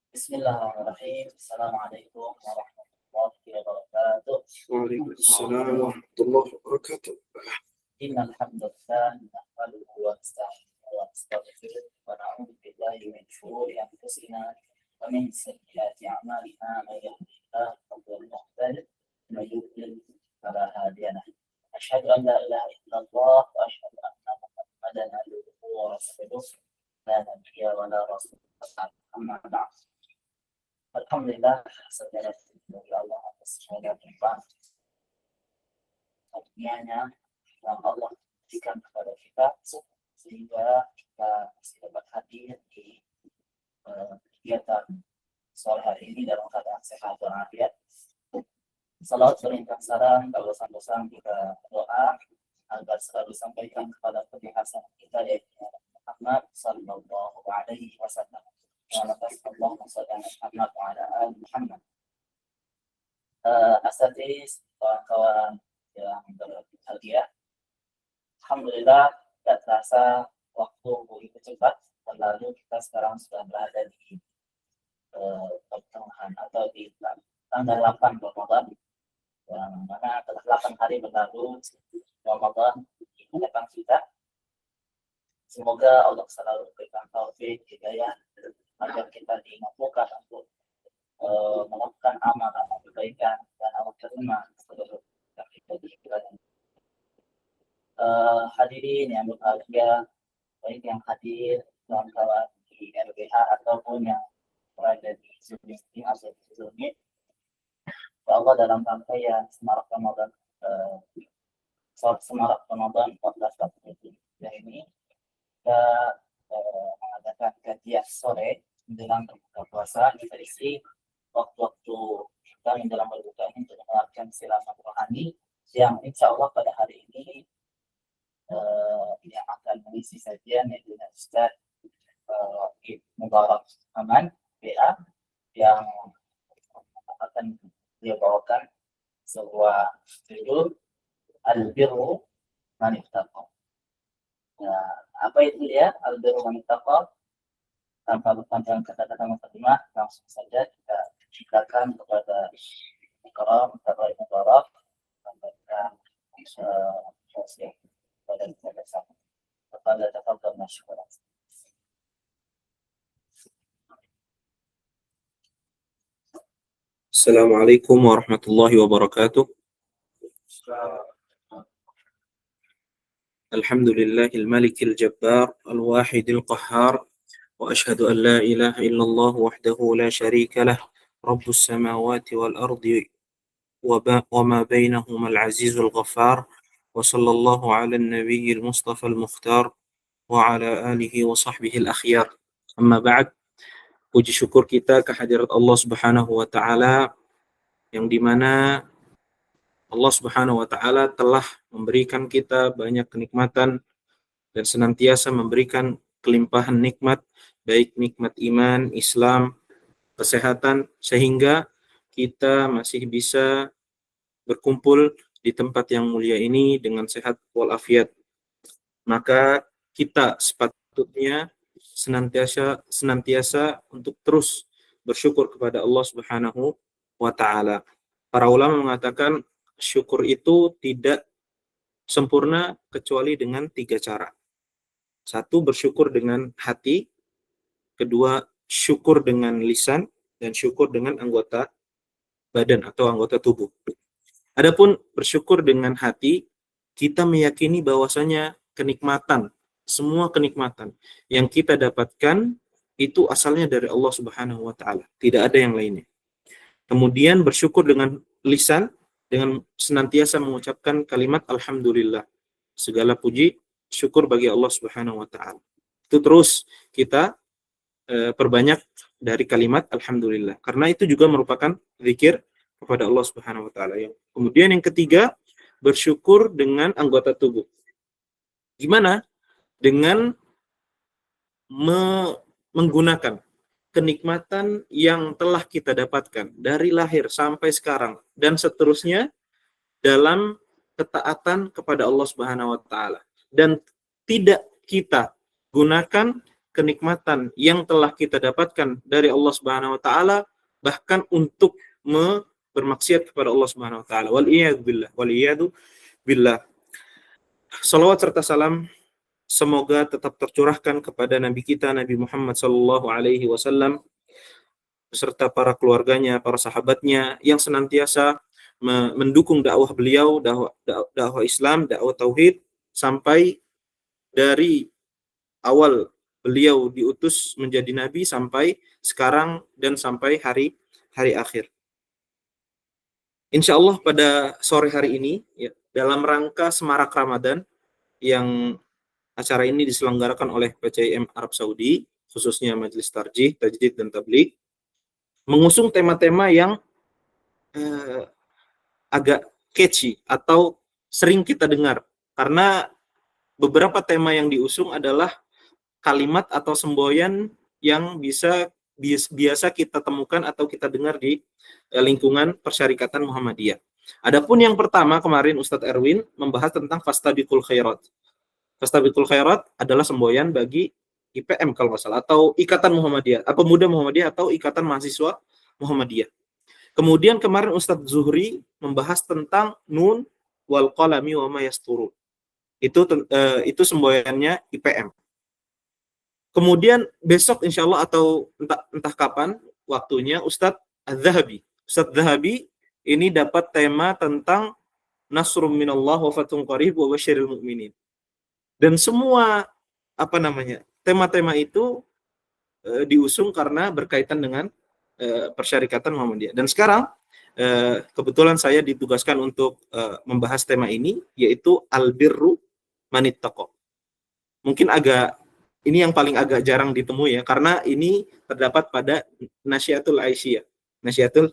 Bismillahirrahmanirrahim. Assalamualaikum warahmatullahi wabarakatuh. Waalaikumsalam warahmatullahi wabarakatuh. Innal hamdalillah nahmaduhu wa nasta'inuhu wa nastaghfiruh wa na'udzu billahi min shururi anfusina wa min sayyiati a'malina may yahdihillahu fahuwal muhtadi wa may yudlil fala hadiya lahu. Asyhadu an la ilaha illallah wa asyhadu anna Muhammadan abduhu wa rasuluh la nabiyya wa la rasula amma ba'd. Alhamdulillah, segala puji bagi Allah atas segala nikmat karunia-Nya yang Allah berikan kepada kita sehingga kita masih dapat hadir di kegiatan sore hari ini dalam keadaan sehat walafiat. Salawat berlimpah salam, bersama kita doa agar selalu sampaikan kepada penjelasan kita yaitu Muhammad sallallahu alaihi wasallam. Allahumma shalli ala Muhammad wa ala ali Muhammad. Asatidz, kawan-kawan yang berbahagia, alhamdulillah tidak terasa waktu begitu cepat berlalu. Kita sekarang sudah berada di pertengahan atau di tanggal 8 Ramadan, yang mana telah 8 hari berlalu Ramadan di depan kita. Semoga Allah selalu memberikan taufik, hidayah agar kita dimampukan untuk melakukan amal-amal kebaikan dan Allah terima seluruh kita di bulan ini. Hadirin yang berbahagia, baik yang hadir kawan-kawan di RBH ataupun yang berada di Zoom meeting atau di Zoom Meet, Allah dalam rangkaian Semarak Ramadan 1443 ini kita mengadakan kajian sore menjelang berbuka puasa. Ini berisi waktu-waktu kita menjelang berbuka ini untuk mengenalkan silaturahmi rohani yang insya Allah pada hari ini yang akan mengisi sajian yaitu Ustaz Mubarak Aman PA yang akan dia bawakan sebuah judul Al-Birru Man Ittaqa. Nah, apa itu dia Al-Birru Man Ittaqa? Tanpa berpanjang kata-kata mukadimah, langsung saja kita ceritakan kepada Ikram Tabaik Mubarak sampaikan sosial pada kita bersama. Kepada tafadhal masykuran. Assalamualaikum warahmatullahi wabarakatuh. Alhamdulillahil malikil jabbar al-wahidil qahhar wa ashhadu an la ilaha illallah wahdahu la syarika lah rabbus samawati wal ardi wa ma bainahuma al-azizul ghaffar wa sallallahu ala nabiyyil mustafal mukhtar wa ala alihi wa sahbihi al-akhyar. Amma ba'd. Puji syukur kita kehadirat Allah Subhanahu wa taala yang dimana Allah Subhanahu wa taala telah memberikan kita banyak kenikmatan dan senantiasa memberikan kelimpahan nikmat, baik nikmat iman, Islam, kesehatan, sehingga kita masih bisa berkumpul di tempat yang mulia ini dengan sehat walafiat. Maka kita sepatutnya senantiasa untuk terus bersyukur kepada Allah Subhanahu wa taala. Para ulama mengatakan syukur itu tidak sempurna kecuali dengan 3 cara. 1, bersyukur dengan hati. 2, syukur dengan lisan. Dan syukur dengan anggota badan atau anggota tubuh. Adapun bersyukur dengan hati, kita meyakini bahwasanya kenikmatan, semua kenikmatan yang kita dapatkan itu asalnya dari Allah Subhanahu wa taala, tidak ada yang lainnya. Kemudian bersyukur dengan lisan, dengan senantiasa mengucapkan kalimat alhamdulillah. Segala puji syukur bagi Allah Subhanahu wa taala. Itu terus kita perbanyak dari kalimat alhamdulillah, karena itu juga merupakan zikir kepada Allah Subhanahu wa taala. Kemudian yang ketiga, bersyukur dengan anggota tubuh. Gimana? Dengan menggunakan kenikmatan yang telah kita dapatkan dari lahir sampai sekarang dan seterusnya dalam ketaatan kepada Allah Subhanahu wa taala, dan tidak kita gunakan kenikmatan yang telah kita dapatkan dari Allah Subhanahu wa taala bahkan untuk bermaksiat kepada Allah Subhanahu wa taala. Wal iyadu billah. Salawat serta salam semoga tetap tercurahkan kepada Nabi kita Nabi Muhammad sallallahu alaihi wasallam beserta para keluarganya, para sahabatnya yang senantiasa mendukung dakwah beliau, dakwah Islam, dakwah tauhid sampai dari awal beliau diutus menjadi nabi sampai sekarang dan sampai hari akhir. Insya Allah pada sore hari ini ya, dalam rangka Semarak Ramadan yang acara ini diselenggarakan oleh PCIM Arab Saudi, khususnya Majelis Tarjih, Tajdid dan Tabligh, mengusung tema-tema yang agak catchy atau sering kita dengar. Karena beberapa tema yang diusung adalah kalimat atau semboyan yang biasa kita temukan atau kita dengar di lingkungan Persyarikatan Muhammadiyah. Adapun yang pertama kemarin Ustadz Erwin membahas tentang Fastabiqul Khairat. Fastabiqul Khairat adalah semboyan bagi IPM kalau nggak salah, atau Ikatan Muhammadiyah, Pemuda Muhammadiyah atau Ikatan Mahasiswa Muhammadiyah. Kemudian kemarin Ustadz Zuhri membahas tentang Nun wal qalami wa ma yasturun. Itu semboyannya IPM. Kemudian besok insya Allah atau entah kapan waktunya Ustadz Az-Zahabi. Ustadz Zahabi ini dapat tema tentang Nasrum minallah wa fathun qarib wa basyiril mu'minin. Dan semua tema-tema itu diusung karena berkaitan dengan Persyarikatan Muhammadiyah. Dan sekarang kebetulan saya ditugaskan untuk membahas tema ini, yaitu albirru manittaqo. Mungkin ini yang paling agak jarang ditemui ya, karena ini terdapat pada Nasyiatul Aisyah. Nasyiatul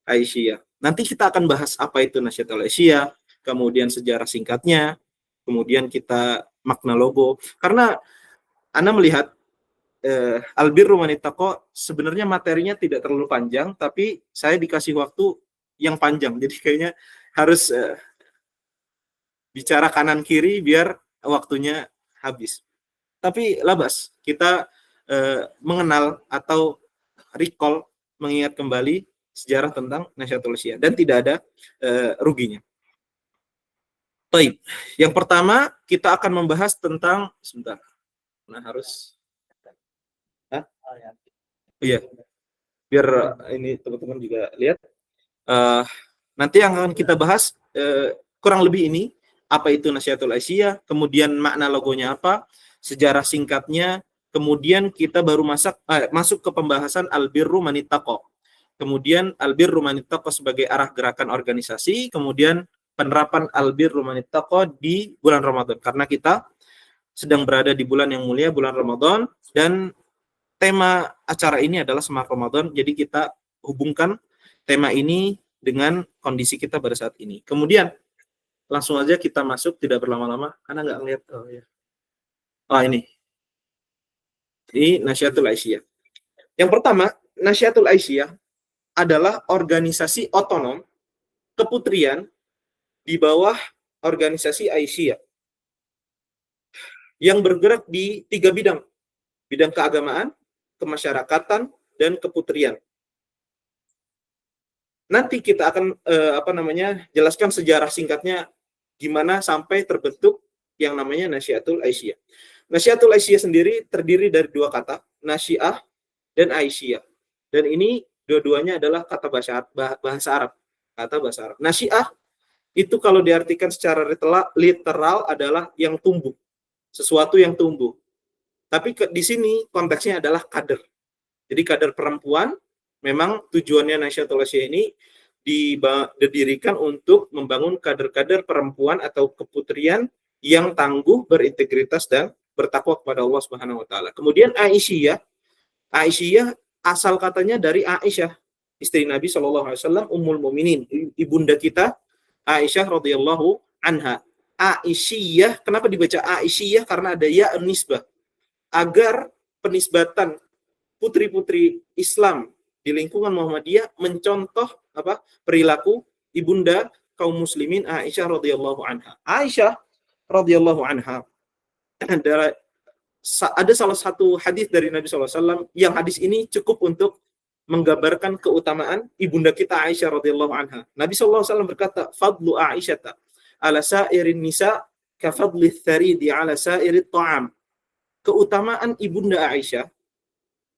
Aisyah. Nanti kita akan bahas apa itu Nasyiatul Aisyah, kemudian sejarah singkatnya, kemudian kita makna logo. Karena Anda melihat albirru manittaqo sebenarnya materinya tidak terlalu panjang, tapi saya dikasih waktu yang panjang. Jadi kayaknya harus bicara kanan kiri biar waktunya habis. Tapi labas, kita mengenal atau recall, mengingat kembali sejarah tentang Nasyiatul Aisyah dan tidak ada ruginya. Baik, yang pertama kita akan membahas tentang iya, biar ini teman-teman juga lihat. Nanti yang akan kita bahas kurang lebih ini, apa itu Nasyiatul Aisyah, kemudian makna logonya apa, sejarah singkatnya, kemudian kita baru masuk ke pembahasan albirru manittaqo. Kemudian albirru manittaqo sebagai arah gerakan organisasi, kemudian penerapan albirru manittaqo di bulan Ramadan, karena kita sedang berada di bulan yang mulia, bulan Ramadan, dan tema acara ini adalah Semarak Ramadan, jadi kita hubungkan tema ini dengan kondisi kita pada saat ini. Kemudian langsung aja kita masuk, tidak berlama-lama, karena nggak ngeliat. Ini Nasyiatul Aisyah. Yang pertama, Nasyiatul Aisyah adalah organisasi otonom keputrian di bawah organisasi Aisyah yang bergerak di 3 bidang. Bidang keagamaan, kemasyarakatan, dan keputrian. Nanti kita akan jelaskan sejarah singkatnya gimana sampai terbentuk yang namanya Nasyiatul Aisyah. Nasyiatul Aisyah sendiri terdiri dari 2 kata, Nasyiah dan Aisyah. Dan ini dua-duanya adalah kata bahasa Arab. Kata bahasa Arab. Nasyiah itu kalau diartikan secara literal adalah yang tumbuh. Sesuatu yang tumbuh. Tapi di sini konteksnya adalah kader. Jadi kader perempuan, memang tujuannya Nasyiatul Aisyah ini didirikan untuk membangun kader-kader perempuan atau keputrian yang tangguh, berintegritas dan bertakwa kepada Allah Subhanahu wa taala. Kemudian Aisyah asal katanya dari Aisyah, istri Nabi sallallahu alaihi wasallam, Ummul Mukminin, ibunda kita Aisyah radhiyallahu anha. Aisyah, kenapa dibaca Aisyah? Karena ada ya nisbah. Agar penisbatan putri-putri Islam di lingkungan Muhammadiyah mencontoh perilaku ibunda kaum muslimin Aisyah radhiyallahu anha. Aisyah radhiyallahu anha ada salah satu hadis dari Nabi SAW yang hadis ini cukup untuk menggambarkan keutamaan ibunda kita Aisyah radhiyallahu anha. Nabi SAW berkata, "Fadlu Aisyata ala sa'irin nisa ka fadli tharidi ala sa'irit ta'am." Keutamaan ibunda Aisyah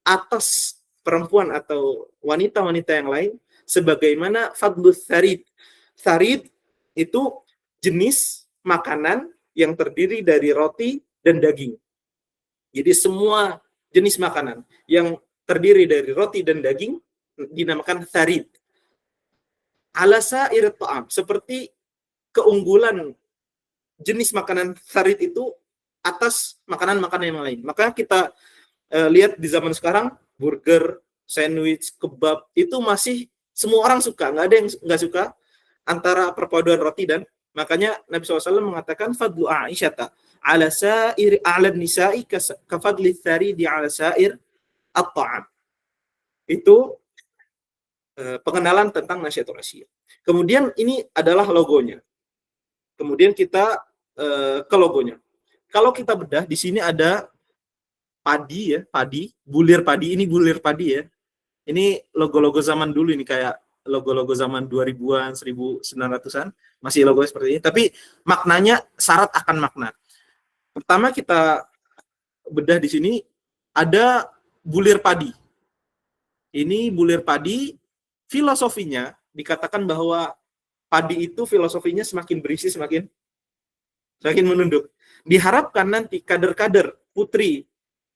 atas perempuan atau wanita-wanita yang lain sebagaimana fadlu tharid. Tharid itu jenis makanan yang terdiri dari roti dan daging. Jadi semua jenis makanan yang terdiri dari roti dan daging dinamakan tharid. Ala sa'ir ta'am, seperti keunggulan jenis makanan tharid itu atas makanan-makanan yang lain. Maka kita lihat di zaman sekarang, burger, sandwich, kebab, itu masih semua orang suka. Nggak ada yang nggak suka antara perpaduan roti dan makanya Nabi SAW mengatakan fadlu Aisyata ala sa'ir ala nisa'i ka fadli tharidi ala sa'ir at-ta'am. Itu pengenalan tentang Nasyiatul Asyiyah. Kemudian ini adalah logonya. Kemudian kita ke logonya. Kalau kita bedah, di sini ada padi ya, padi, bulir padi. Ini bulir padi ya. Ini logo-logo zaman dulu ini, kayak logo-logo zaman 2000-an, 1900-an. Masih logo seperti ini. Tapi maknanya syarat akan makna. Pertama kita bedah di sini, ada bulir padi. Ini bulir padi, filosofinya dikatakan bahwa padi itu filosofinya semakin berisi, semakin menunduk. Diharapkan nanti kader-kader putri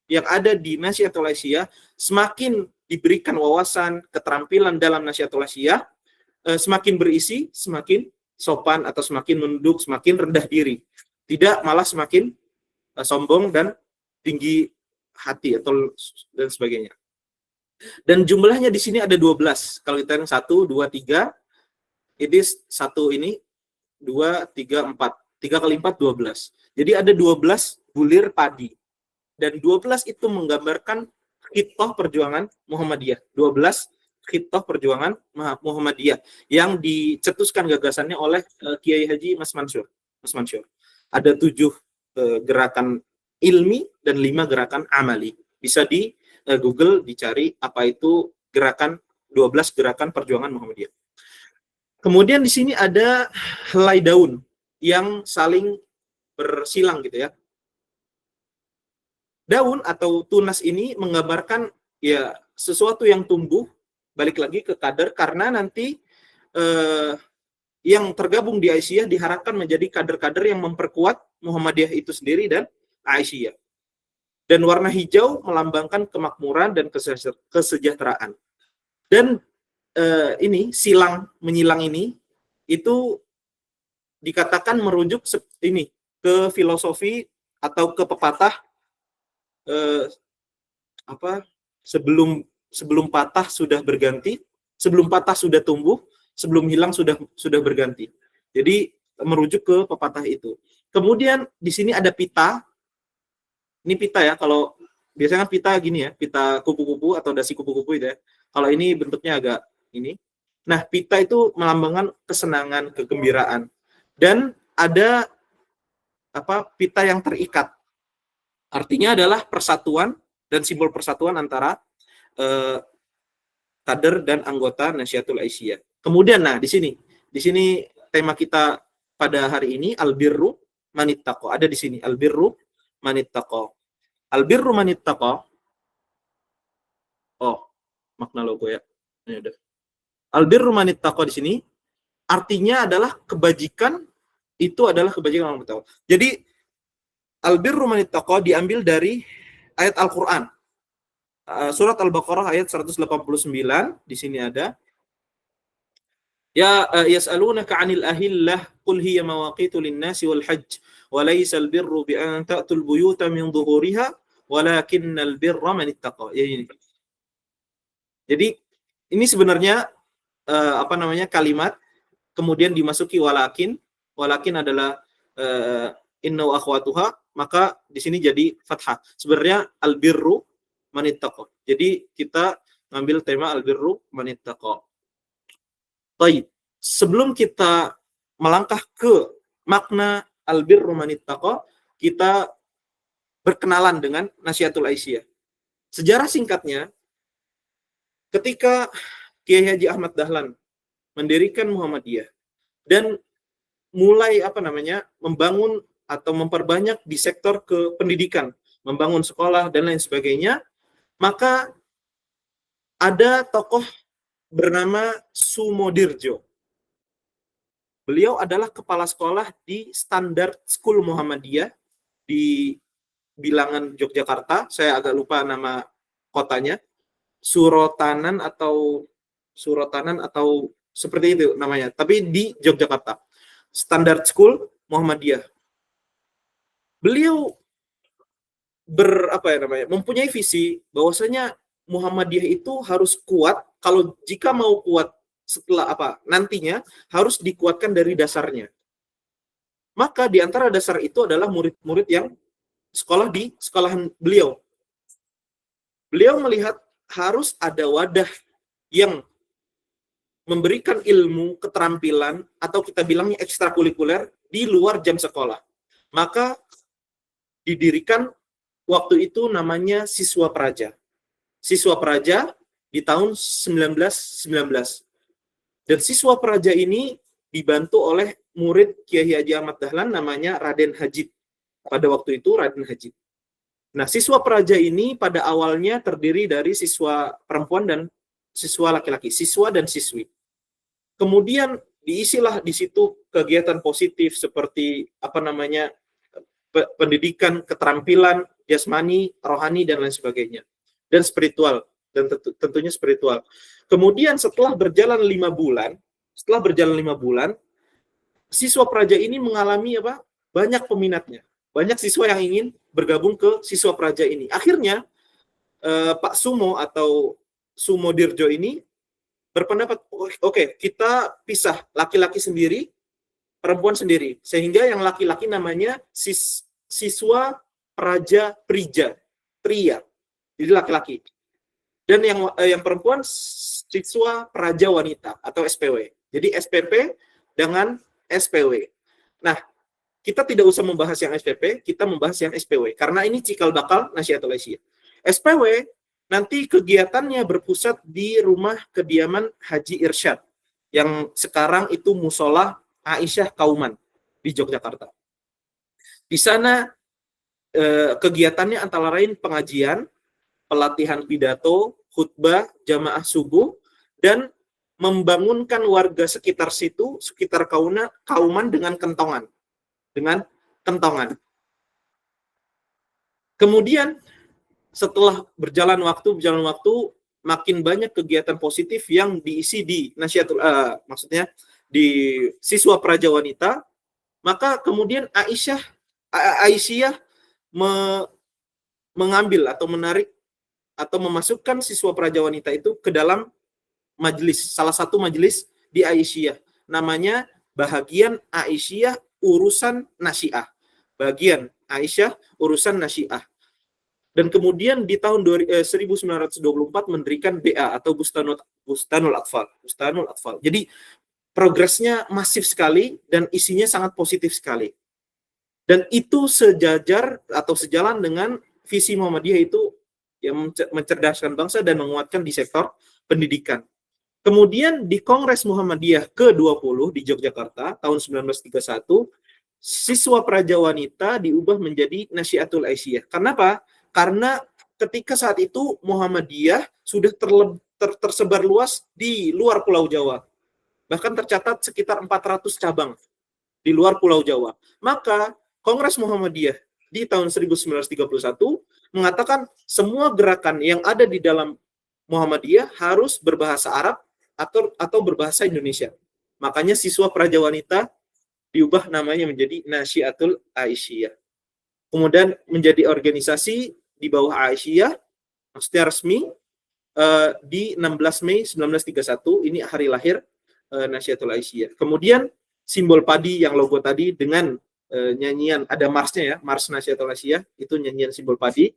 yang ada di Nasyiatul Asyiyah semakin diberikan wawasan, keterampilan dalam Nasyiatul Asyiyah, semakin berisi, semakin sopan atau semakin menunduk, semakin rendah diri. Tidak malah semakin sombong dan tinggi hati atau dan sebagainya. Dan jumlahnya di sini ada 12. Kalau kita yang 1, 2, 3, ini 1 ini 2, 3, 4. 3 kali 4, 12. Jadi ada 12 bulir padi. Dan 12 itu menggambarkan khitoh perjuangan Muhammadiyah. 12 khitoh perjuangan Muhammadiyah yang dicetuskan gagasannya oleh Kiai Haji Mas Mansur. Ada 7 gerakan ilmi dan 5 gerakan amali. Bisa di Google dicari apa itu 12 gerakan perjuangan Muhammadiyah. Kemudian di sini ada helai daun yang saling bersilang gitu ya. Daun atau tunas ini menggambarkan ya sesuatu yang tumbuh, balik lagi ke kader, karena nanti yang tergabung di Aisyah diharapkan menjadi kader-kader yang memperkuat Muhammadiyah itu sendiri dan Aisyah. Dan warna hijau melambangkan kemakmuran dan kesejahteraan. Dan ini silang menyilang ini itu dikatakan merujuk ini ke filosofi atau ke pepatah sebelum patah sudah berganti, sebelum patah sudah tumbuh, sebelum hilang sudah berganti. Jadi merujuk ke pepatah itu. Kemudian di sini ada pita. Ini pita ya, kalau biasanya kan pita gini ya, pita kupu-kupu atau dasi kupu-kupu itu ya. Kalau ini bentuknya agak ini. Nah, pita itu melambangkan kesenangan, kegembiraan. Dan ada pita yang terikat. Artinya adalah persatuan dan simbol persatuan antara kader dan anggota Nasyiatul Asyiyah. Kemudian di sini tema kita pada hari ini albirru manittaqo. Ada di sini albirru manittaqo. Albirru manittaqo. Oh, makna logo ya. Ini udah. Albirru manittaqo di sini artinya adalah kebajikan, itu adalah kebajikan orang bertakwa. Jadi albirru manittaqo diambil dari ayat Al-Qur'an. Surat Al-Baqarah ayat 189, di sini ada ya yas'alunaka 'anil ahillah qul hiya mawaqitu lin-nasi wal hajj wa laysal birru bi an ta'tul buyuta min dhuhuriha walakinnal birra manittaqo. Ya ini. Jadi ini sebenarnya kalimat kemudian dimasuki walakin adalah inna wa akhwatuha, maka di sini jadi fathah. Sebenarnya albirru manittaqo. Jadi kita ngambil tema albirru manittaqo. Baik, sebelum kita melangkah ke makna albirru manittaqo, kita berkenalan dengan Nasyiatul Aisyah. Sejarah singkatnya, ketika Kiai Haji Ahmad Dahlan mendirikan Muhammadiyah dan mulai membangun atau memperbanyak di sektor kependidikan, membangun sekolah dan lain sebagainya, maka ada tokoh bernama Sumodirjo. Beliau adalah kepala sekolah di Standard School Muhammadiyah di Bilangan, Yogyakarta. Saya agak lupa nama kotanya. Surotanan atau seperti itu namanya. Tapi di Yogyakarta. Standard School Muhammadiyah. Beliau mempunyai visi bahwasanya Muhammadiyah itu harus kuat. Kalau jika mau kuat setelah nantinya harus dikuatkan dari dasarnya. Maka di antara dasar itu adalah murid-murid yang sekolah di sekolahan beliau. Beliau melihat harus ada wadah yang memberikan ilmu, keterampilan, atau kita bilangnya ekstrakurikuler di luar jam sekolah. Maka didirikan waktu itu namanya Siswa Praja. Siswa Praja di tahun 1919. Dan Siswa Praja ini dibantu oleh murid Kiai Haji Ahmad Dahlan namanya Raden Hajid. Pada waktu itu Raden Hajid. Nah, Siswa Praja ini pada awalnya terdiri dari siswa perempuan dan siswa laki-laki, siswa dan siswi. Kemudian diisilah di situ kegiatan positif seperti pendidikan, keterampilan, jasmani, rohani dan lain sebagainya. Dan spiritual, dan tentunya spiritual. Kemudian setelah berjalan 5 bulan, Siswa Praja ini mengalami banyak peminatnya. Banyak siswa yang ingin bergabung ke Siswa Praja ini. Akhirnya Pak Sumo atau Sumodirjo ini berpendapat, oke, kita pisah, laki-laki sendiri, perempuan sendiri. Sehingga yang laki-laki namanya Siswa Praja Pria. Jadi laki-laki. Dan yang perempuan Siswa Praja Wanita atau SPW. Jadi SPP dengan SPW. Nah, kita tidak usah membahas yang SPP, kita membahas yang SPW. Karena ini cikal bakal Nasyiatul Aisyah. SPW nanti kegiatannya berpusat di rumah kediaman Haji Irsyad. Yang sekarang itu Musola Aisyah Kauman di Yogyakarta. Di sana kegiatannya antara lain pengajian, pelatihan pidato, khutbah, jamaah subuh, dan membangunkan warga sekitar situ, sekitar Kauman dengan kentongan. Kemudian setelah berjalan waktu, makin banyak kegiatan positif yang diisi di maksudnya di Siswa Praja Wanita, maka kemudian Aisyah mengambil atau menarik atau memasukkan Siswa Praja Wanita itu ke dalam majelis, salah satu majelis di Aisyah. Namanya Bahagian Aisyah Urusan Nasyiah. Bagian Aisyah Urusan Nasyiah. Dan kemudian di tahun 1924 mendirikan BA atau Bustanul Atfal. Jadi progresnya masif sekali dan isinya sangat positif sekali. Dan itu sejajar atau sejalan dengan visi Muhammadiyah itu yang mencerdaskan bangsa dan menguatkan di sektor pendidikan. Kemudian di Kongres Muhammadiyah ke-20 di Yogyakarta tahun 1931, Siswa Praja Wanita diubah menjadi Nasyiatul Aisyah. Kenapa? Karena ketika saat itu Muhammadiyah sudah tersebar luas di luar Pulau Jawa. Bahkan tercatat sekitar 400 cabang di luar Pulau Jawa. Maka Kongres Muhammadiyah di tahun 1931 mengatakan semua gerakan yang ada di dalam Muhammadiyah harus berbahasa Arab atau berbahasa Indonesia. Makanya Siswa Praja Wanita diubah namanya menjadi Nasyiatul Aisyah. Kemudian menjadi organisasi di bawah Aisyah, maksudnya resmi, di 16 Mei 1931, ini hari lahir Nasyiatul Aisyah. Kemudian simbol padi yang logo tadi dengan nyanyian, ada marsnya ya, Mars Nasyiatul Aisyah, itu nyanyian simbol padi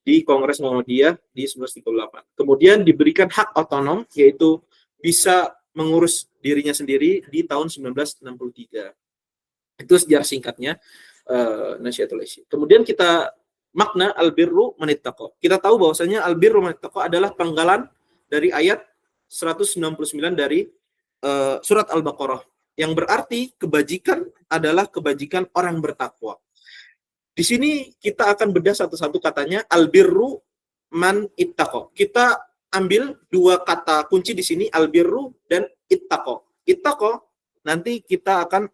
di Kongres Muhammadiyah di 1938. Kemudian diberikan hak otonom, yaitu bisa mengurus dirinya sendiri di tahun 1963. Itu sejarah singkatnya Nasyiatul Aisyah. Kemudian kita makna albirru manittaqo. Kita tahu bahwasanya albirru manittaqo adalah penggalan dari ayat 199 dari surat Al-Baqarah, yang berarti kebajikan adalah kebajikan orang bertakwa. Di sini kita akan bedah satu-satu katanya, albirru man ittaqo. Kita ambil dua kata kunci di sini, albirru dan ittaqo. Ittaqo nanti kita akan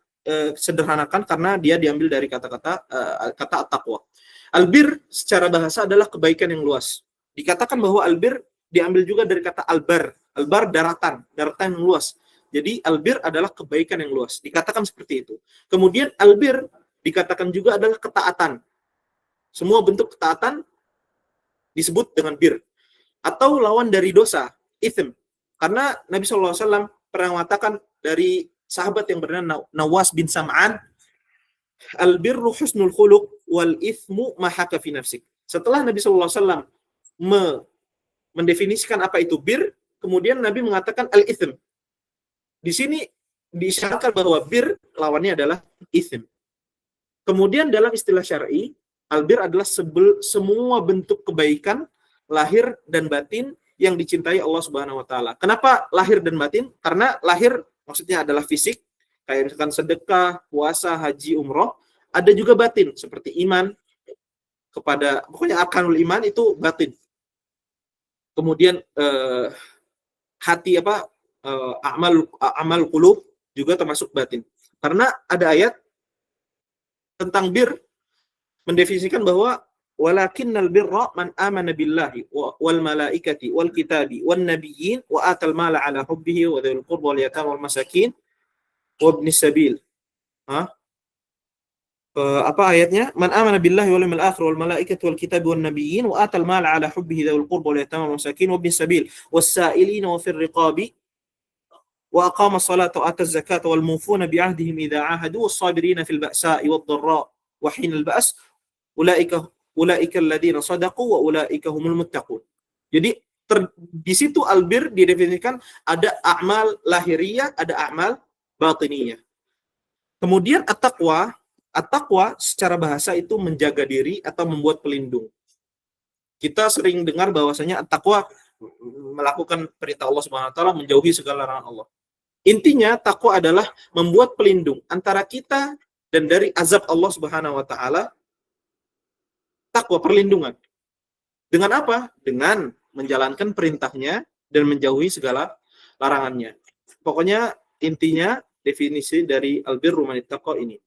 sederhanakan karena dia diambil dari kata-kata kata at-taqwa. Albir secara bahasa adalah kebaikan yang luas. Dikatakan bahwa albir diambil juga dari kata albar. Albar daratan yang luas. Jadi albir adalah kebaikan yang luas. Dikatakan seperti itu. Kemudian albir dikatakan juga adalah ketaatan. Semua bentuk ketaatan disebut dengan bir. Atau lawan dari dosa, ithm. Karena Nabi SAW pernah mengatakan dari sahabat yang bernama Nawas bin Sam'an, al-birru husnul khuluq wal ithmu ma haka fi nafsik. Setelah Nabi SAW mendefinisikan apa itu bir, kemudian Nabi mengatakan al-ithm. Di sini diisyaratkan bahwa bir lawannya adalah ithm. Kemudian dalam istilah syar'i, albir adalah semua bentuk kebaikan lahir dan batin yang dicintai Allah Subhanahu wa taala. Kenapa lahir dan batin? Karena lahir maksudnya adalah fisik, kayak misalkan sedekah, puasa, haji, umroh. Ada juga batin seperti iman kepada, pokoknya arkanul iman itu batin. Kemudian hati amal qulub juga termasuk batin. Karena ada ayat tentang bir mendefinisikan bahwa walakinnal birra man amana billahi wal malaikati wal kitabi wan nabiyyin wa atal mala ala hubbihi wa dzil qurba wal yatama wal masakin wa ibnis sabil. Apa ayatnya? Man amana billahi wal yawmil akhir wal malaikati wal kitabi wan nabiyyin wa atal mala ala hubbihi dzil qurba wal yatama wal masakin wa ibnis sabil was sa'ilina wa fir riqabi wa aqama as-salata wa ata az-zakata wal mufuna bi 'ahdihim idza 'ahadu was sabirina fil ba'sa'i wad dharra wa hinal ba's ulaika alladziina shadaqu wa ulaika humul muttaqun. Jadi di situ albir didefinisikan ada a'mal lahiriah, ada a'mal batiniyah. Kemudian at-taqwa secara bahasa itu menjaga diri atau membuat pelindung. Kita sering dengar bahwasanya at-taqwa melakukan perintah Allah Subhanahu wa taala, menjauhi segala larangan Allah. Intinya takwa adalah membuat pelindung antara kita dan dari azab Allah Subhanahu wa taala. Takwa, perlindungan. Dengan apa? Dengan menjalankan perintahnya dan menjauhi segala larangannya. Pokoknya intinya definisi dari albirru manittaqo ini.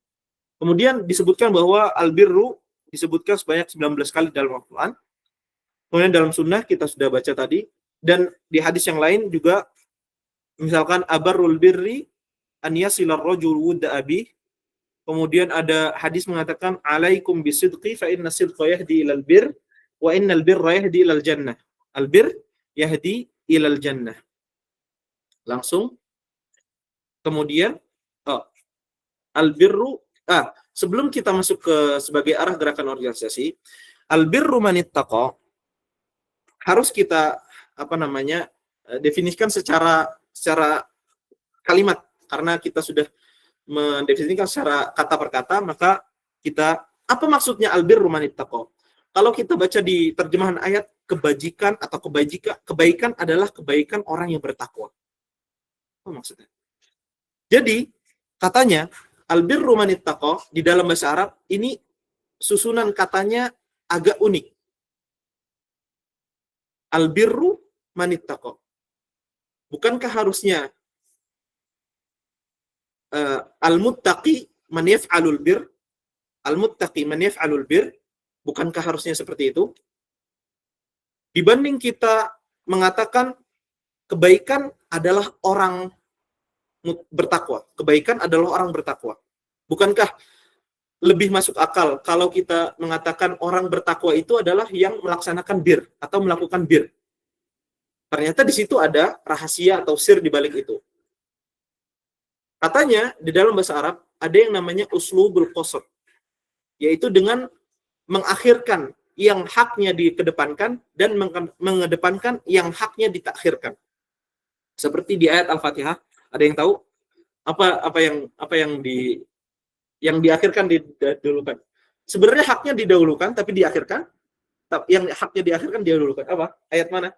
Kemudian disebutkan bahwa albirru disebutkan sebanyak 19 kali dalam Al-Quran. Kemudian dalam sunnah kita sudah baca tadi. Dan di hadis yang lain juga, misalkan abarrul birri an yasilar rajul wudda abih. Kemudian ada hadis mengatakan alaikum bisidqi fa inna sidqa yahdi ilal bir wa innal birra yahdi ilal jannah. Albir yahdi ilal jannah. Langsung. Kemudian albirru sebelum kita masuk ke sebagai arah gerakan organisasi, albirru manittaqo harus kita definisikan secara kalimat, karena kita sudah mendefinisikan secara kata per kata, maka kita apa maksudnya albirru manittaqo? Kalau kita baca di terjemahan ayat, kebajikan atau kebaikan adalah kebaikan orang yang bertakwa. Apa maksudnya? Jadi katanya albirru manittaqo di dalam bahasa Arab ini susunan katanya agak unik. Albirru manittaqo. Bukankah harusnya al-muttaqi man yaf'alul bir? Al-muttaqi man yaf'alul bir? Bukankah harusnya seperti itu? Dibanding kita mengatakan kebaikan adalah orang bertakwa. Kebaikan adalah orang bertakwa. Bukankah lebih masuk akal kalau kita mengatakan orang bertakwa itu adalah yang melaksanakan bir atau melakukan bir? Ternyata di situ ada rahasia atau sir di balik itu. Katanya di dalam bahasa Arab ada yang namanya uslubul qasr, yaitu dengan mengakhirkan yang haknya dikedepankan dan mengedepankan yang haknya ditakhirkan. Seperti di ayat Al-Fatihah, ada yang tahu apa yang diakhirkan didahulukan? Sebenarnya haknya didahulukan tapi diakhirkan. Yang haknya diakhirkan didahulukan. Apa? Ayat mana?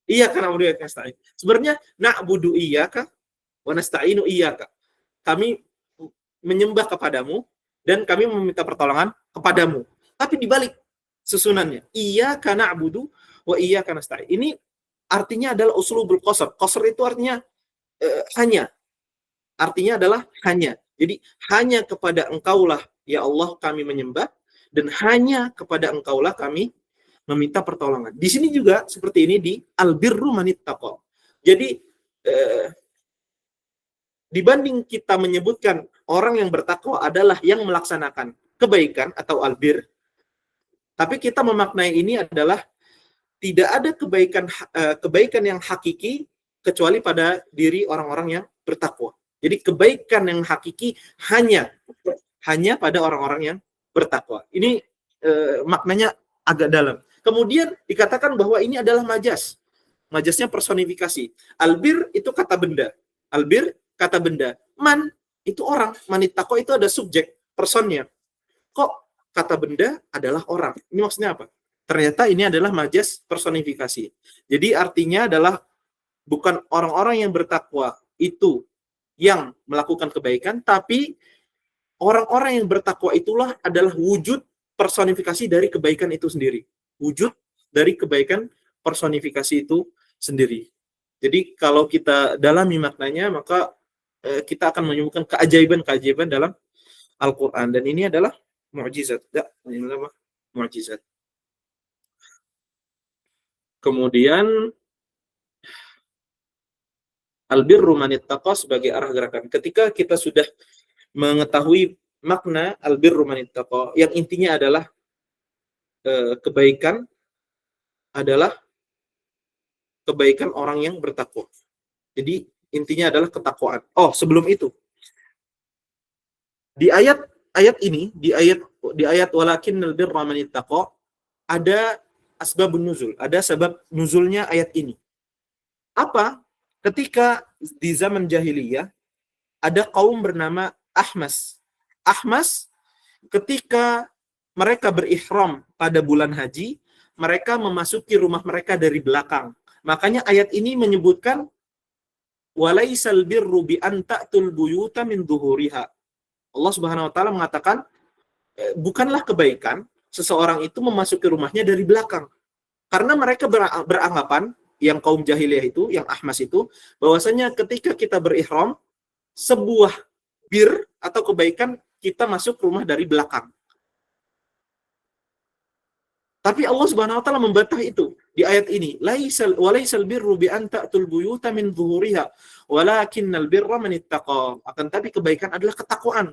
Iya karena udah nasta'in. Sebenarnya na'budu iyyaka wa nasta'inu iyyaka. Kami menyembah kepadamu dan kami meminta pertolongan kepadamu. Tapi dibalik susunannya. Iyyaka na'budu wa iyyaka nasta'in. Ini artinya adalah uslubul qasr. Qasr itu artinya hanya. Artinya adalah hanya. Jadi hanya kepada Engkaulah ya Allah kami menyembah dan hanya kepada Engkaulah kami meminta pertolongan. Di sini juga seperti ini di albirru manittaqa. Jadi dibanding kita menyebutkan orang yang bertakwa adalah yang melaksanakan kebaikan atau albir, tapi kita memaknai ini adalah tidak ada kebaikan yang hakiki kecuali pada diri orang-orang yang bertakwa. Jadi kebaikan yang hakiki hanya pada orang-orang yang bertakwa. Ini maknanya agak dalam. Kemudian dikatakan bahwa ini adalah majas. Majasnya personifikasi. Albir itu kata benda. Albir kata benda. Man itu orang. Manittaqo itu ada subjek, personnya. Kok kata benda adalah orang? Ini maksudnya apa? Ternyata ini adalah majas personifikasi. Jadi artinya adalah bukan orang-orang yang bertakwa itu yang melakukan kebaikan, tapi orang-orang yang bertakwa itulah adalah wujud personifikasi dari kebaikan itu sendiri. Wujud dari kebaikan personifikasi itu sendiri. Jadi kalau kita dalami maknanya, maka kita akan menemukan keajaiban-keajaiban dalam Al-Quran. Dan ini adalah mukjizat. Ini adalah mukjizat. Kemudian albirru manittaqa sebagai arah gerakan. Ketika kita sudah mengetahui makna albirru manittaqa, yang intinya adalah kebaikan adalah kebaikan orang yang bertakwa. Jadi intinya adalah ketakwaan. Oh, sebelum itu di ayat ini, di ayat walakinnal birra manittaqa ada asbabun nuzul, ada sebab nuzulnya ayat ini. Apa? Ketika di zaman jahiliyah ada kaum bernama Ahmas. Ahmas ketika mereka berihram pada bulan haji, mereka memasuki rumah mereka dari belakang. Makanya ayat ini menyebutkan walaisal birru bi an ta'tul buyuta min dhuhuriha. Allah Subhanahu wa taala mengatakan bukanlah kebaikan seseorang itu memasuki rumahnya dari belakang. Karena mereka beranggapan yang kaum jahiliyah itu, yang Ahmas itu, bahwasanya ketika kita berihram, sebuah bir atau kebaikan kita masuk rumah dari belakang. Tapi Allah Subhanahu wa taala membantah itu di ayat ini. Walaisal birru bi an ta'tul buyuta min dhuhuriha, walakinnal birra man ittaqa. Akan tapi kebaikan adalah ketakwaan.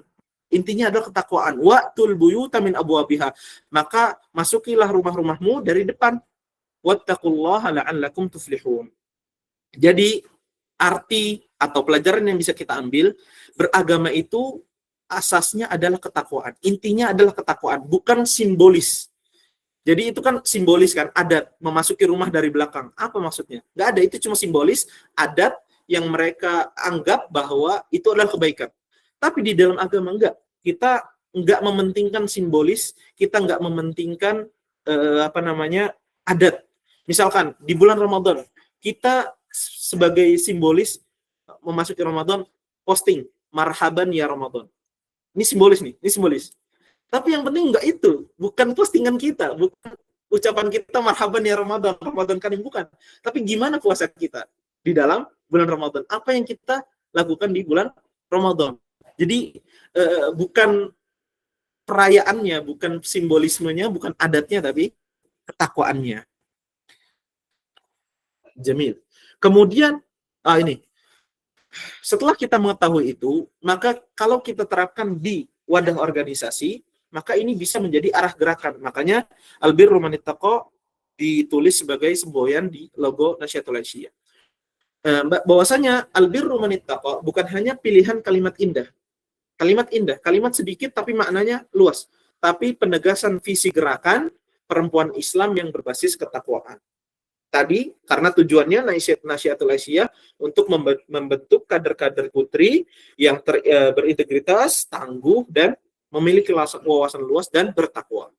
Intinya adalah ketakwaan. Wa'tul buyuta min abwabiha. Maka masukilah rumah-rumahmu dari depan. Wattaqullaha la'allakum tuflihun. Jadi arti atau pelajaran yang bisa kita ambil, beragama itu asasnya adalah ketakwaan. Intinya adalah ketakwaan, bukan simbolis. Jadi itu kan simbolis kan, adat, memasuki rumah dari belakang. Apa maksudnya? Nggak ada, itu cuma simbolis, adat yang mereka anggap bahwa itu adalah kebaikan. Tapi di dalam agama enggak. Kita enggak mementingkan simbolis, kita enggak mementingkan adat. Misalkan di bulan Ramadan, kita sebagai simbolis memasuki Ramadan, posting, marhaban ya Ramadan. Ini simbolis nih, ini simbolis. Tapi yang penting enggak itu, bukan postingan kita, bukan ucapan kita marhaban ya Ramadan, Ramadan Karim, bukan. Tapi gimana puasa kita di dalam bulan Ramadan? Apa yang kita lakukan di bulan Ramadan? Jadi bukan perayaannya, bukan simbolismenya, bukan adatnya, tapi ketakwaannya. Jamil. Kemudian, ini. Setelah kita mengetahui itu, maka kalau kita terapkan di wadah organisasi, maka ini bisa menjadi arah gerakan. Makanya albirru manittaqa ditulis sebagai semboyan di logo Nasyatul Aisyah. Bahwasanya albirru manittaqa bukan hanya pilihan kalimat indah. Kalimat sedikit tapi maknanya luas. Tapi penegasan visi gerakan perempuan Islam yang berbasis ketakwaan. Tadi karena tujuannya Nasyatul Aisyah untuk membentuk kader-kader putri yang berintegritas, tangguh dan memiliki wawasan luas dan bertakwa.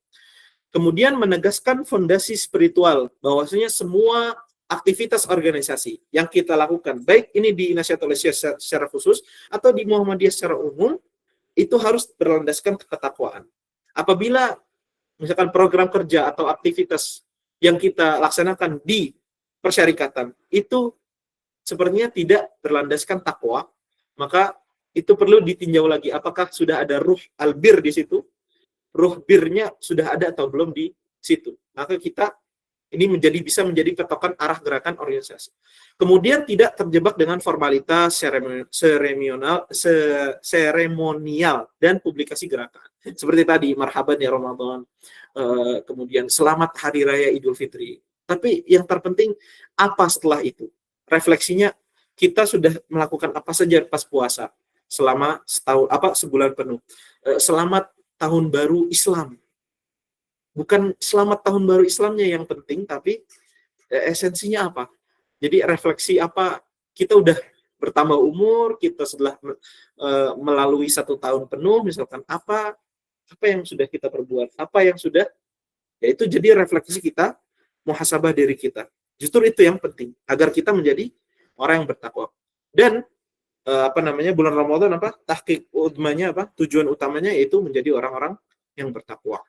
Kemudian menegaskan fondasi spiritual, bahwasanya semua aktivitas organisasi yang kita lakukan, baik ini di Nasihat Al-Islam secara khusus atau di Muhammadiyah secara umum, itu harus berlandaskan ketakwaan. Apabila misalkan program kerja atau aktivitas yang kita laksanakan di persyarikatan itu sepertinya tidak berlandaskan takwa, maka itu perlu ditinjau lagi apakah sudah ada ruh albir di situ, ruh birnya sudah ada atau belum di situ. Maka kita ini bisa menjadi patokan arah gerakan organisasi. Kemudian tidak terjebak dengan formalitas seremonial dan publikasi gerakan. Seperti tadi, marhaban ya Ramadan, kemudian selamat Hari Raya Idul Fitri. Tapi yang terpenting, apa setelah itu? Refleksinya, kita sudah melakukan apa saja pas puasa selama sebulan penuh. Selamat Tahun Baru Islam. Bukan selamat Tahun Baru Islamnya yang penting, tapi esensinya apa? Jadi refleksi apa? Kita udah bertambah umur, kita setelah melalui 1 tahun penuh, misalkan apa yang sudah kita perbuat, apa yang sudah, yaitu jadi refleksi kita, muhasabah diri kita. Justru itu yang penting, agar kita menjadi orang yang bertakwa. Dan bulan Ramadan tahqiq utmanya tujuan utamanya yaitu menjadi orang-orang yang bertakwa.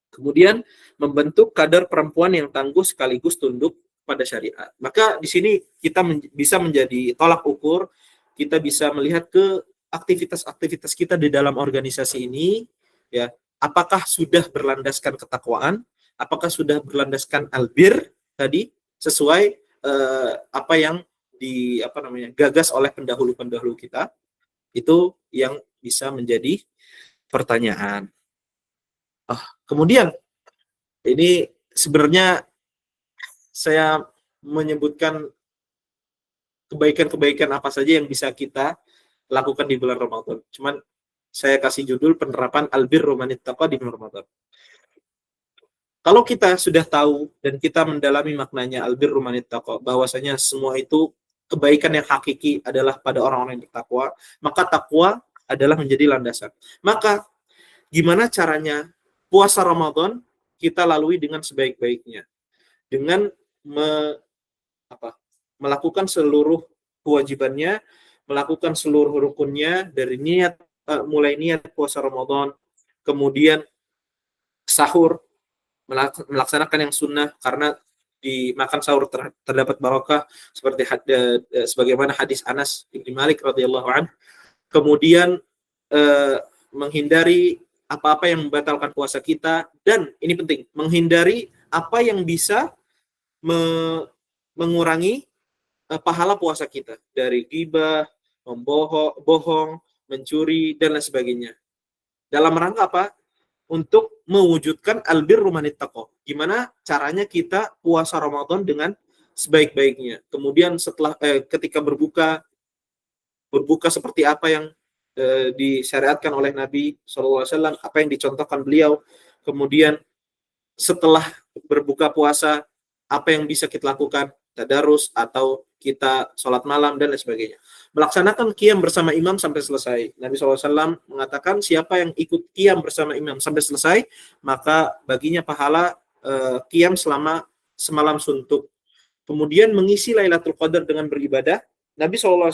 Kemudian membentuk kadar perempuan yang tangguh sekaligus tunduk pada syariat. Maka di sini kita bisa menjadi tolak ukur, kita bisa melihat ke aktivitas-aktivitas kita di dalam organisasi ini, ya, apakah sudah berlandaskan ketakwaan, apakah sudah berlandaskan albir tadi sesuai apa yang gagas oleh pendahulu-pendahulu kita. Itu yang bisa menjadi pertanyaan. Kemudian ini sebenarnya saya menyebutkan kebaikan-kebaikan apa saja yang bisa kita lakukan di bulan Ramadan. Cuman saya kasih judul penerapan albirru manit taqwa di bulan Ramadan. Kalau kita sudah tahu dan kita mendalami maknanya albirru manit taqwa, bahwasanya semua itu kebaikan yang hakiki adalah pada orang-orang yang bertakwa, maka takwa adalah menjadi landasan. Maka gimana caranya puasa Ramadan kita lalui dengan sebaik-baiknya? Dengan melakukan seluruh kewajibannya, melakukan seluruh rukunnya dari mulai niat puasa Ramadan, kemudian sahur, melaksanakan yang sunnah karena di makan sahur terdapat barokah seperti sebagaimana hadis Anas bin Malik radhiyallahu anhu. Kemudian menghindari apa-apa yang membatalkan puasa kita, dan ini penting, menghindari apa yang bisa mengurangi pahala puasa kita dari ghibah, bohong, mencuri dan lain sebagainya. Dalam rangka apa? Untuk mewujudkan albirru manit taqwa. Gimana caranya kita puasa Ramadan dengan sebaik-baiknya. Kemudian setelah ketika berbuka seperti apa yang disyariatkan oleh Nabi SAW, apa yang dicontohkan beliau. Kemudian setelah berbuka puasa, apa yang bisa kita lakukan? Tadarus atau kita sholat malam dan lain sebagainya. Melaksanakan qiyam bersama imam sampai selesai. Nabi SAW mengatakan siapa yang ikut qiyam bersama imam sampai selesai, maka baginya pahala qiyam selama semalam suntuk. Kemudian mengisi Lailatul Qadar dengan beribadah. Nabi SAW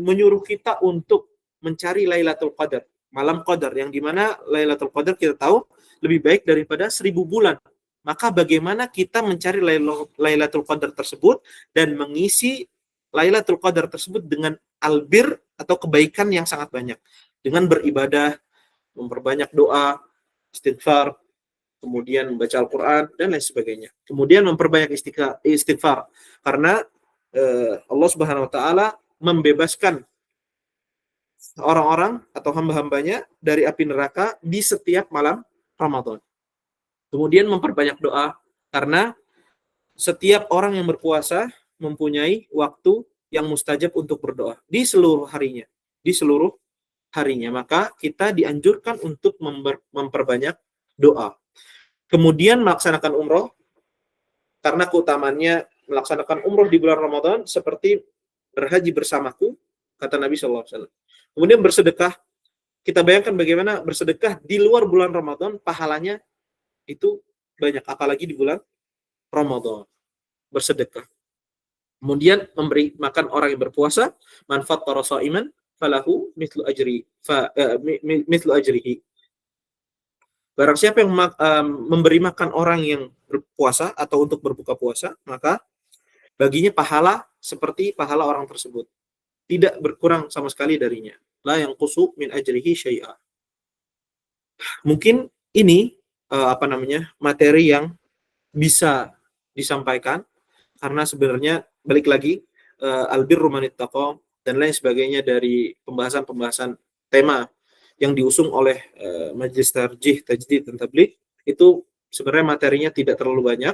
menyuruh kita untuk mencari Lailatul Qadar, malam Qadar, yang dimana Lailatul Qadar kita tahu lebih baik daripada 1000 bulan. Maka bagaimana kita mencari Lailatul Qadar tersebut dan mengisi Lailatul Qadar tersebut dengan albir atau kebaikan yang sangat banyak. Dengan beribadah, memperbanyak doa, istighfar, kemudian membaca Al-Quran, dan lain sebagainya. Kemudian memperbanyak istighfar. Karena Allah Subhanahu Wa Ta'ala membebaskan orang-orang atau hamba-hambanya dari api neraka di setiap malam Ramadan. Kemudian memperbanyak doa, karena setiap orang yang berpuasa mempunyai waktu yang mustajab untuk berdoa di seluruh harinya. Maka kita dianjurkan untuk memperbanyak doa. Kemudian melaksanakan umroh, karena keutamaannya melaksanakan umroh di bulan Ramadan seperti berhaji bersamaku, kata Nabi SAW. Kemudian bersedekah, kita bayangkan bagaimana bersedekah di luar bulan Ramadan, pahalanya itu banyak, apalagi di bulan Ramadan bersedekah. Kemudian memberi makan orang yang berpuasa, manfaat para shaiman falahu mithlu ajrihi. Barang siapa yang memberi makan orang yang berpuasa atau untuk berbuka puasa, maka baginya pahala seperti pahala orang tersebut. Tidak berkurang sama sekali darinya. La yanqusu min ajrihi syai'a. Mungkin ini materi yang bisa disampaikan, karena sebenarnya balik lagi albirru manittaqo dan lain sebagainya dari pembahasan-pembahasan tema yang diusung oleh Majelis Tarjih Tajdid dan Tabligh itu sebenarnya materinya tidak terlalu banyak,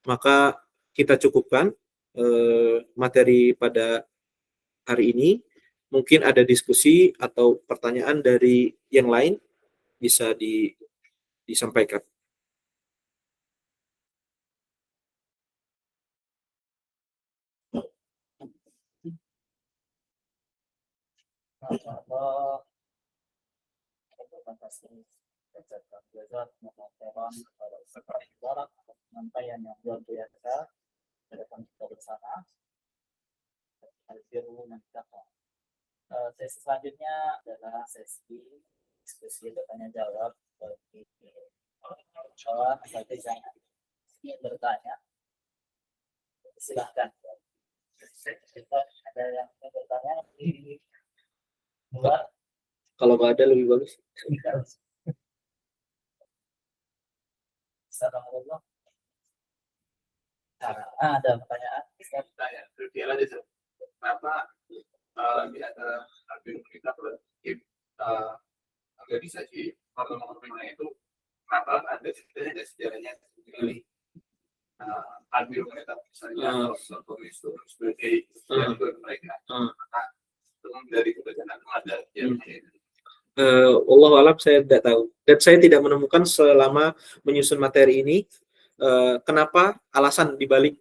maka kita cukupkan materi pada hari ini. Mungkin ada diskusi atau pertanyaan dari yang lain bisa disampaikan. Masyaallah. Terima kasih ucapkan jazakumullah khairan kepada Ustaz Barak atas penyampaian yang luar biasa pada kita bersama. Albirru manittaqo. Sesi selanjutnya adalah sesi diskusi bertanya jawab bagi Ustaz yang ingin bertanya. Silahkan. Ada yang ingin bertanya? Luar. Kalau nggak ada lebih bagus. Assalamualaikum. Ada pertanyaan? Kenapa di antara album kita organisasi parlemen itu kenapa ada sejarahnya sekali album kita misalnya komunis sebagai mereka dari kebijakan ada Allah alam, saya tidak tahu dan saya tidak menemukan selama menyusun materi ini kenapa alasan dibalik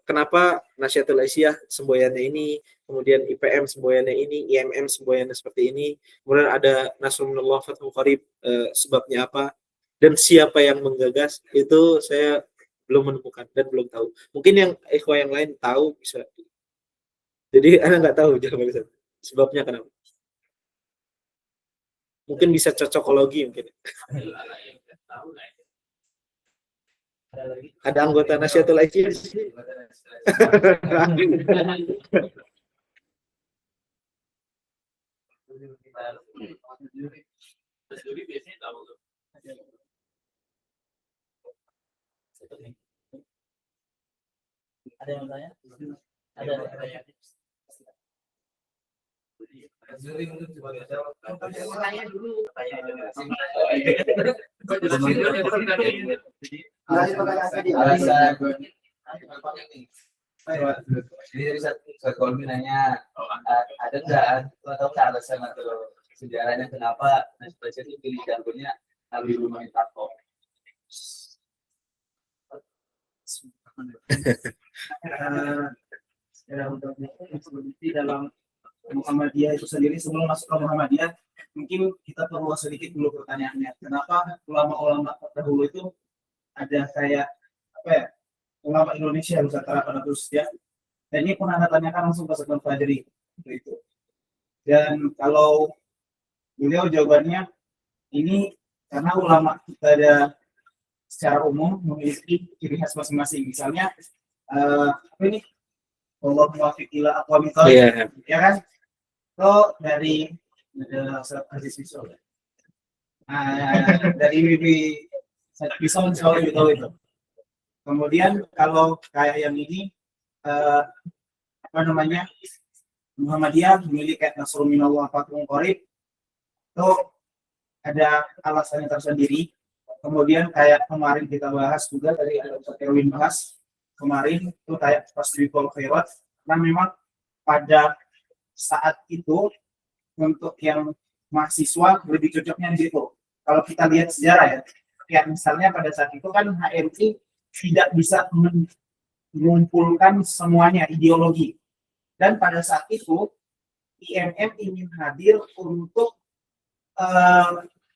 kenapa Nasyatul Aisyah semboyannya ini, kemudian IPM semboyannya ini, IMM semboyannya seperti ini, kemudian ada Nasrullah Fathul Qarib, sebabnya apa dan siapa yang menggagas, itu saya belum menemukan dan belum tahu. Mungkin yang ikhwah yang lain tahu bisa. Jadi Anda nggak tahu jawabannya sebabnya kenapa. Mungkin bisa cocokologi mungkin. Ada anggota Nasyatul Aisyah di sini. Ada yang bertanya? Ada yang bertanya? Jadi dari satu nanya ada nggak atau alasan atau sejarahnya kenapa Nasrul itu pilih jargonnya Albirru manittaqo? Dalam Muhammadiyah itu sendiri, sebelum masuk ke Muhammadiyah mungkin kita perlu sedikit dulu pertanyaannya, kenapa ulama-ulama terdahulu itu ada kayak ulama Indonesia Nusantara pada khususnya, dan ini pun Anda tanyakan langsung ke Ustaz Fajri itu. Dan kalau beliau jawabannya ini karena ulama kita ada secara umum memiliki ciri khas masing-masing. Misalnya ini Allah muwaffiq ila aqwamit thoriq, ya kan? So dari Ustaz Aziz Misol, dari Bibi bisa menjawab itu. Kemudian kalau kayak yang ini Muhammadiyah memiliki kayak Nasrul minallah Fathul Qarib, itu ada alasannya tersendiri. Kemudian kayak kemarin kita bahas juga dari ada Ustaz Erwin bahas kemarin itu kayak Tasbihul Khairat, karena memang pada saat itu untuk yang mahasiswa lebih cocoknya di situ. Kalau kita lihat sejarah ya misalnya pada saat itu kan HMI tidak bisa mengumpulkan semuanya ideologi, dan pada saat itu IMM ingin hadir untuk eh,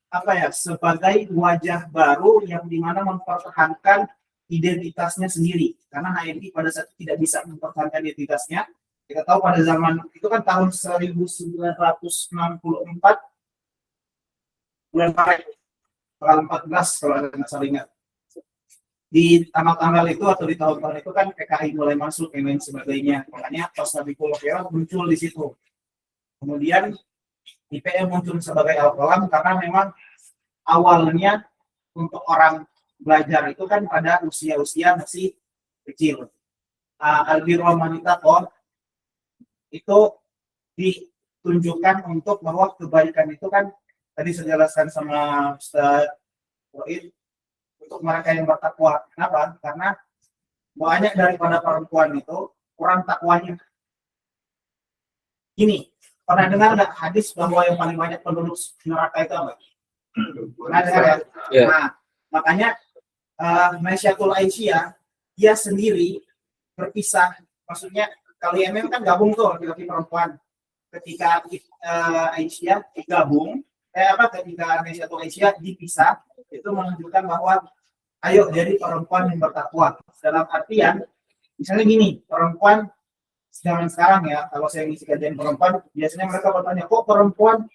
apa ya, sebagai wajah baru yang dimana mempertahankan identitasnya sendiri, karena HMI pada saat itu tidak bisa mempertahankan identitasnya. Kita tahu pada zaman itu kan tahun 1964 bulan Maret tanggal 14 kalau ada nggak salah ingat. Di tanggal-tanggal itu atau di tahun-tahun itu kan PKI mulai masuk dan lain sebagainya. Makanya Tasawwuful Khairat muncul di situ. Kemudian IPM muncul sebagai Al-Qalam karena memang awalnya untuk orang belajar itu kan pada usia-usia masih kecil. Al-Birru wal Taqwa itu ditunjukkan untuk bahwa kebaikan itu kan tadi saya jelaskan sama Ustaz Wahid, untuk mereka yang bertakwa. Kenapa? Karena banyak daripada perempuan itu kurang takwanya. Gini, pernah dengar nggak hadis bahwa yang paling banyak penduduk neraka itu apa? Pernah dengar ya? Ya. Nah, makanya Maisyatul Aisyah dia sendiri berpisah. Maksudnya kalian kan gabung tuh laki-laki perempuan. Ketika Aisyah gabung, ketika Maisyatul Aisyah dipisah, itu menunjukkan bahwa ayo jadi perempuan yang bertakwa. Dalam artian, misalnya gini, perempuan zaman sekarang ya, kalau saya ngisi kajian perempuan, biasanya mereka bertanya, kok perempuan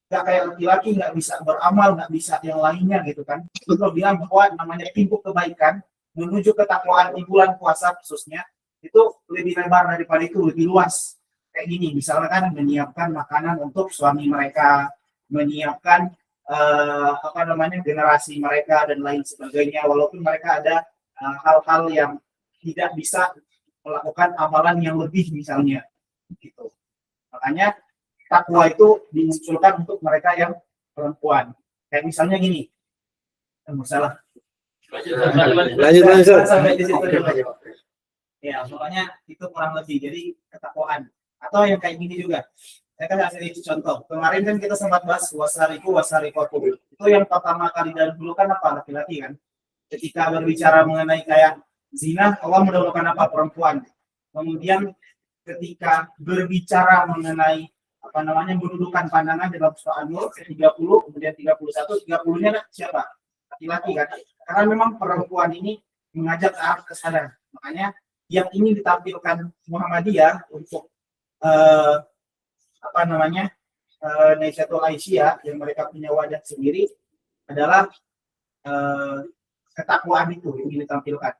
nggak kayak laki-laki, nggak bisa beramal, nggak bisa yang lainnya gitu kan. Itu bilang bahwa namanya pintu kebaikan menuju ketakwaan di bulan puasa khususnya itu lebih lebar daripada itu, lebih luas. Kayak gini, misalkan menyiapkan makanan untuk suami mereka, menyiapkan generasi mereka dan lain sebagainya, walaupun mereka ada hal-hal yang tidak bisa melakukan amalan yang lebih misalnya gitu. Makanya takwa itu dimunculkan untuk mereka yang perempuan. Kayak misalnya gini, salah. Lanjut. Sampai di situ dulu. Ya, makanya itu kurang lebih. Jadi ketakwaan. Atau yang kayak gini juga. Saya kan kasih contoh. Kemarin kan kita sempat bahas wasariqatu. Itu yang pertama kali dari dulu kan apa? Laki-laki kan. Ketika berbicara mengenai kayak zina, Allah mendahulukan apa? Perempuan. Kemudian ketika berbicara mengenai mendudukan pandangan dalam surah An-Nur 30, kemudian 31, 30-nya siapa? Laki-laki kan. Karena memang perempuan ini mengajak ke arah kesadaran. Makanya yang ini ditampilkan Muhammadiyah untuk Naisyatul Aisyah yang mereka punya wajah sendiri adalah ketakwaan itu yang ditampilkan.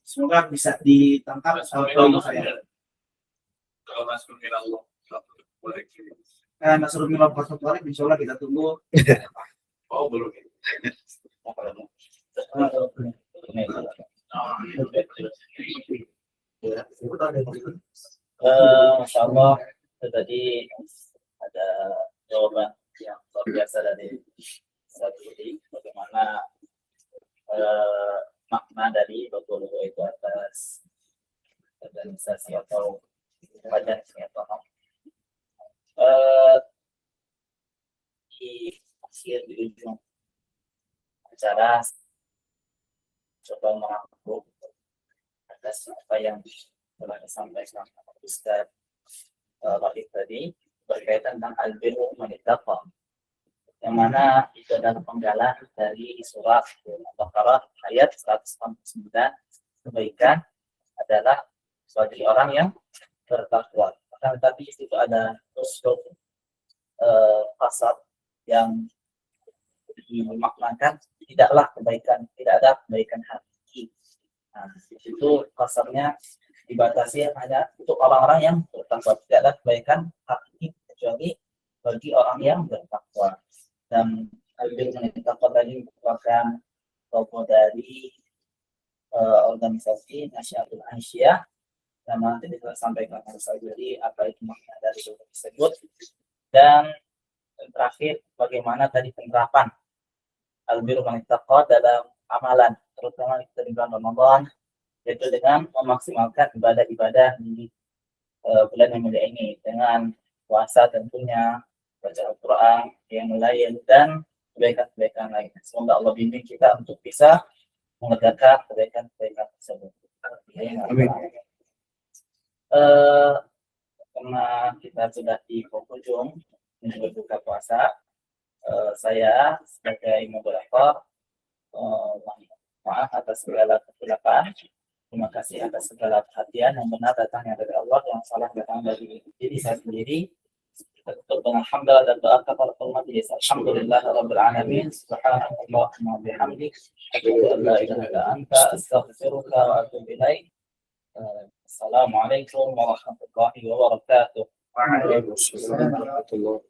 Semoga bisa ditangkap soal saya. Kalau masuk ke Allah, Nasrul Milah Pasal insya Allah kita tunggu. oh belum. Masya Allah, tadi ada jawaban yang luar biasa dari Sabili, bagaimana makna dari betul itu atas organisasi atau badan atau di akhir di ujung acara coba mengaku atas apa yang telah disampaikan Ustaz Wahid tadi berkaitan dengan al-birru wal taqwa, yang mana itu adalah penggalan dari surat Al-Baqarah ayat 149, kebaikan adalah sebagai orang yang bertakwa. Tetapi di situ ada unsur fasad yang dimaknakan tidaklah kebaikan, tidak ada kebaikan hakiki. Nah, di situ kasarnya dibatasi hanya untuk orang-orang yang bertakwa, tidak ada kebaikan hakiki kecuali bagi orang yang bertakwa. Dan al-birru wal taqwa tadi merupakan logo dari organisasi Maisyatul Aisyah, dan nanti kita sampaikan jadi apa itu makna dari logo tersebut. Dan terakhir, bagaimana tadi penerapan al-birru wal taqwa dalam amalan, terutama di bulan Ramadan, yaitu dengan memaksimalkan ibadah-ibadah di bulan yang mulia ini, dengan puasa tentunya, baca Al-Quran, yang lain, dan kebaikan-kebaikan lain. Semoga Allah bimbing kita untuk bisa mengerjakan kebaikan-kebaikan tersebut. Amin. Karena kita sudah di penghujung berbuka puasa. Saya sebagai moderator maaf atas segala kesilapan. Terima kasih atas segala perhatian yang benar datangnya dari Allah, yang salah datang dari diri saya sendiri. Alhamdulillah dan doa kepada majelis. Alhamdulillah rabbil alamin. Subhanallahumma bihamdik. Asyhadu an la ilaha illa anta astaghfiruka wa atubu ilaik. Assalamualaikum warahmatullahi wabarakatuh. Waalaikumsalam warahmatullahi